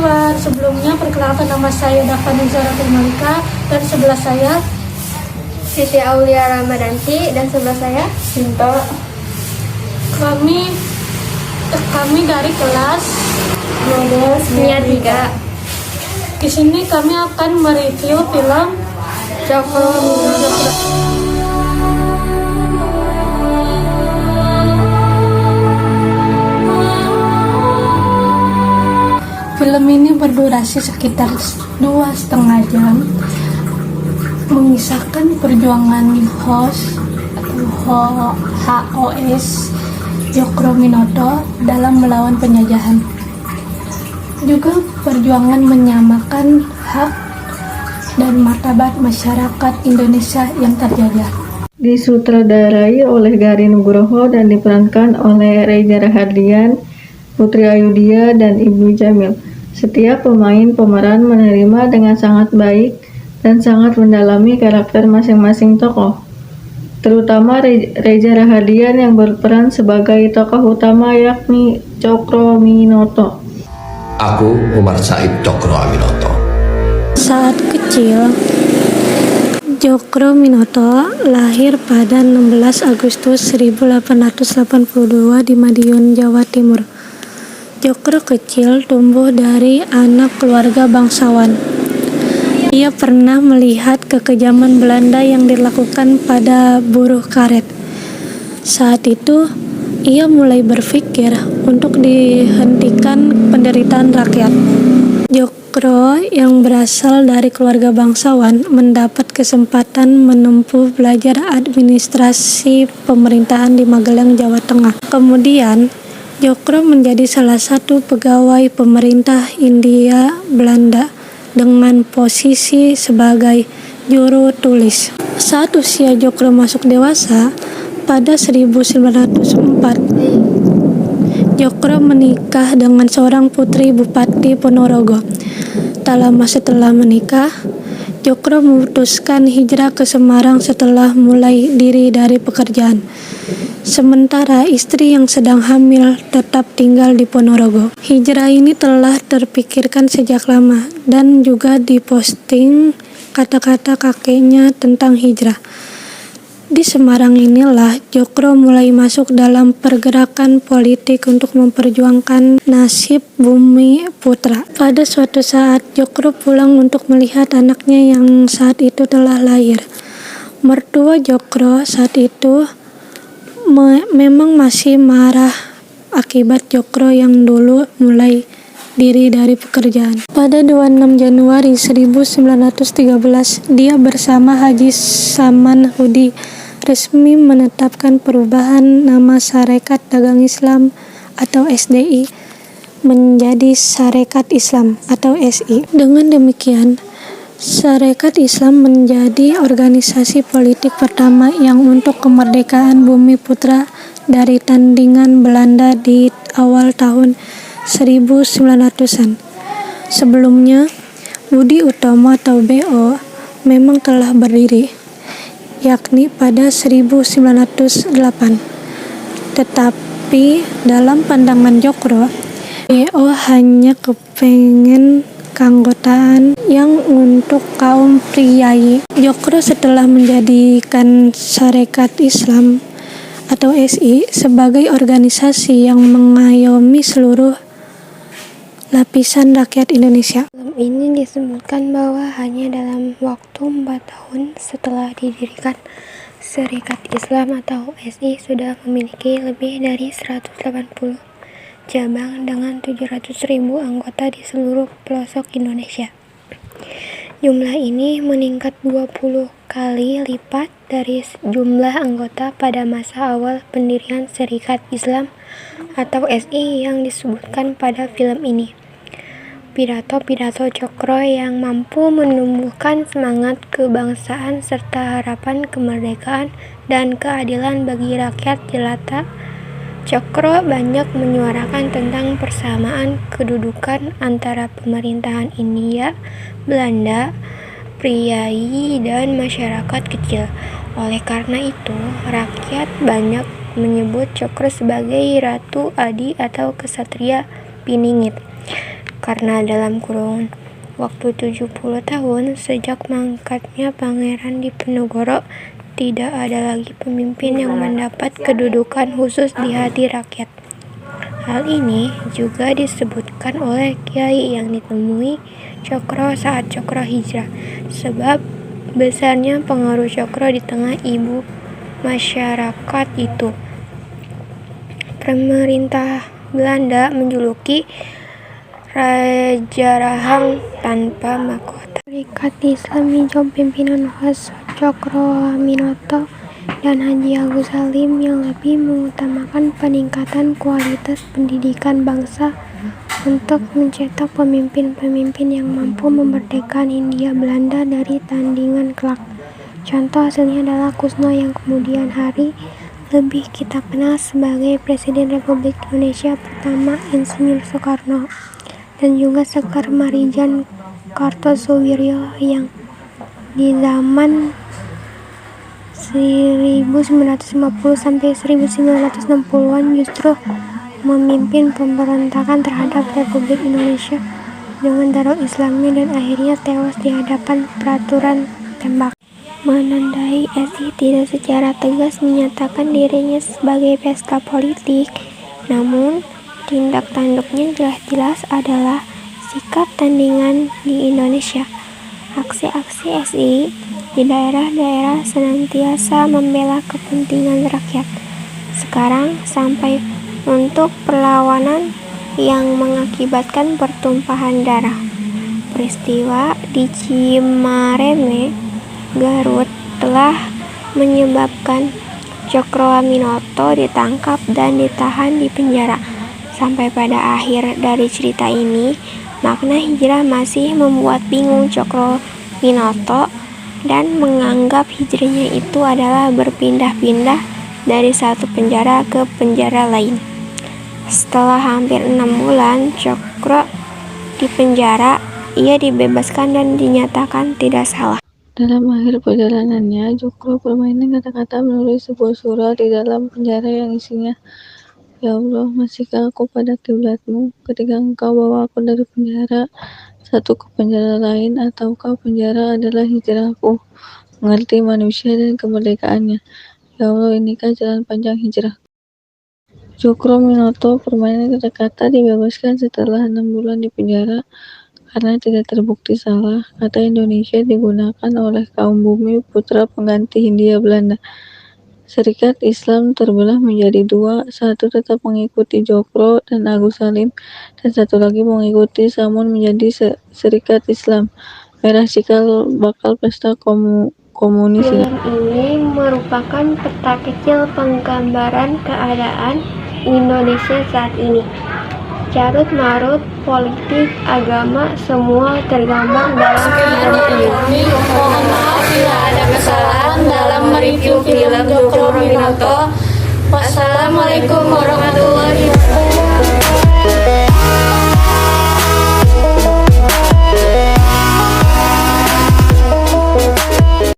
kawan, sebelumnya perkenalkan nama saya Davani Zaratul Malika dan sebelah saya Siti Aulia Ramadanti dan sebelah saya Sinta. Kami dari kelas 12 Nia 3 Di sini kami akan mereview film Cokro Minoto. Film ini berdurasi sekitar 2,5 jam, mengisahkan perjuangan HOS Cokro Minoto dalam melawan penjajahan. Juga perjuangan menyamakan hak dan martabat masyarakat Indonesia yang terjajah. Disutradarai oleh Garin Nugroho dan diperankan oleh Reza Rahardian, Putri Ayudhya, dan Ibnu Jamil. Setiap pemain pemeran menerima dengan sangat baik dan sangat mendalami karakter masing-masing tokoh. Terutama Reza Rahardian yang berperan sebagai tokoh utama yakni Cokro Minoto. Aku Umar Said Cokro Aminoto. Saat kecil, Cokro Minoto lahir pada 16 Agustus 1882 di Madiun, Jawa Timur. Cokro kecil tumbuh dari anak keluarga bangsawan. Ia pernah melihat kekejaman Belanda yang dilakukan pada buruh karet. Saat itu, ia mulai berpikir untuk dihentikan penderitaan rakyat. Cokro yang berasal dari keluarga bangsawan mendapat kesempatan menempuh belajar administrasi pemerintahan di Magelang, Jawa Tengah. Kemudian, Cokro menjadi salah satu pegawai pemerintah Hindia Belanda dengan posisi sebagai juru tulis. Saat usia Cokro masuk dewasa, pada 1904, Cokro menikah dengan seorang putri Bupati Ponorogo. Tak lama setelah menikah, Cokro memutuskan hijrah ke Semarang setelah mulai diri dari pekerjaan. Sementara istri yang sedang hamil tetap tinggal di Ponorogo. Hijrah ini telah terpikirkan sejak lama dan juga diposting kata-kata kakeknya tentang hijrah. Di Semarang inilah Cokro mulai masuk dalam pergerakan politik untuk memperjuangkan nasib Bumi Putra. Pada suatu saat, Cokro pulang untuk melihat anaknya yang saat itu telah lahir. Mertua Cokro saat itu memang masih marah akibat Cokro yang dulu mulai diri dari pekerjaan. Pada 26 Januari 1913, dia bersama Haji Saman Hudi resmi menetapkan perubahan nama Sarekat Dagang Islam atau SDI menjadi Sarekat Islam atau SI. Dengan demikian, Sarekat Islam menjadi organisasi politik pertama yang untuk kemerdekaan Bumi Putra dari tandingan Belanda di awal tahun 1900-an. Sebelumnya, Budi Utomo atau BO memang telah berdiri, yakni pada 1908. Tetapi dalam pandangan Cokro, BO hanya kepengen keanggotaan yang untuk kaum priai. Cokro setelah menjadikan Sarekat Islam atau SI sebagai organisasi yang mengayomi seluruh lapisan rakyat Indonesia. Film ini disebutkan bahwa hanya dalam waktu 4 tahun setelah didirikan, Sarekat Islam atau SI sudah memiliki lebih dari 180 cabang dengan 700.000 anggota di seluruh pelosok Indonesia. Jumlah ini meningkat 20 kali lipat dari jumlah anggota pada masa awal pendirian Sarekat Islam atau SI yang disebutkan pada film ini. Pidato-pidato Cokro yang mampu menumbuhkan semangat kebangsaan serta harapan kemerdekaan dan keadilan bagi rakyat jelata. Cokro banyak menyuarakan tentang persamaan kedudukan antara pemerintahan Hindia Belanda, priai, dan masyarakat kecil. Oleh karena itu, rakyat banyak menyebut Cokro sebagai Ratu Adi atau Kesatria Piningit. karena dalam kurun waktu 70 tahun sejak mangkatnya Pangeran Diponegoro, tidak ada lagi pemimpin yang mendapat kedudukan khusus di hati rakyat. Hal ini juga disebutkan oleh kiai yang ditemui Cokro saat Cokro hijrah, sebab besarnya pengaruh Cokro di tengah ibu masyarakat itu. Pemerintah Belanda menjuluki Raja Rahang tanpa mahkota. Serikat Islam Hijau pimpinan khas Cokroaminoto dan Haji Agus Salim yang lebih mengutamakan peningkatan kualitas pendidikan bangsa untuk mencetak pemimpin-pemimpin yang mampu memerdekakan Hindia Belanda dari tandingan kelak. Contoh hasilnya adalah Kusno yang kemudian hari lebih kita kenal sebagai Presiden Republik Indonesia pertama, Insinyur Soekarno, dan juga Sekar Marijan Kartosoewiryo yang di zaman 1950-1960-an justru memimpin pemberontakan terhadap Republik Indonesia dengan Darul Islamnya dan akhirnya tewas di hadapan peraturan tembak. Menandai SI tidak secara tegas menyatakan dirinya sebagai pesta politik, namun tindak tanduknya jelas-jelas adalah sikap tandingan di Indonesia. Aksi-aksi SI di daerah-daerah senantiasa membela kepentingan rakyat. Sekarang sampai untuk perlawanan yang mengakibatkan pertumpahan darah. Peristiwa di Cimareme, Garut telah menyebabkan Cokroaminoto ditangkap dan ditahan di penjara. Sampai pada akhir dari cerita ini, makna hijrah masih membuat bingung Cokroaminoto dan menganggap hijrahnya itu adalah berpindah-pindah dari satu penjara ke penjara lain. Setelah hampir 6 bulan Cokro di penjara, ia dibebaskan dan dinyatakan tidak salah. Dalam akhir perjalanannya, Cokro bermainin kata-kata menulis sebuah surat di dalam penjara yang isinya, "Ya Allah, masihkah aku pada kiblatmu ketika engkau bawa aku dari penjara satu ke penjara lain, ataukah penjara adalah hijrahku, mengerti manusia dan kemerdekaannya. Ya Allah, inikah jalan panjang hijrah." Cokroaminoto permainan kata-kata dibebaskan setelah 6 bulan di penjara karena tidak terbukti salah. Kata Indonesia digunakan oleh kaum bumi putra pengganti Hindia Belanda. Serikat Islam terbelah menjadi dua, satu tetap mengikuti Cokro dan Agus Salim, dan satu lagi mengikuti Samun menjadi Serikat Islam Merah Cikal Bakal Pesta Komunis. Ini merupakan peta kecil penggambaran keadaan Indonesia saat ini. Carut marut, politik, agama, semua tergambar dalam film ini. Mohon maaf bila ada kesalahan dalam mereview film Cokroaminoto. Wassalamualaikum warahmatullahi wabarakatuh.